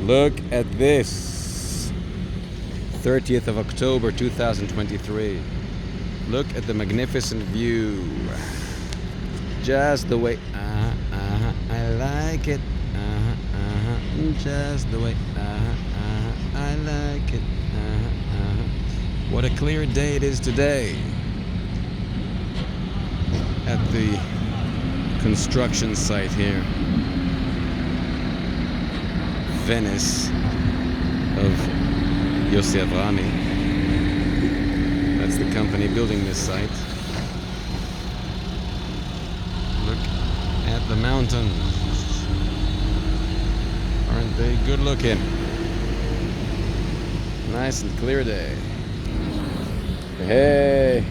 Look at this. 30th of October 2023. Look at the magnificent view. Just the way I like it. Just the way I like it. What a clear day it is today at the construction site here, Venice, of Yossi Avrahami. That's the company building this site. Look at the mountains. Aren't they good looking? Nice and clear day. Hey!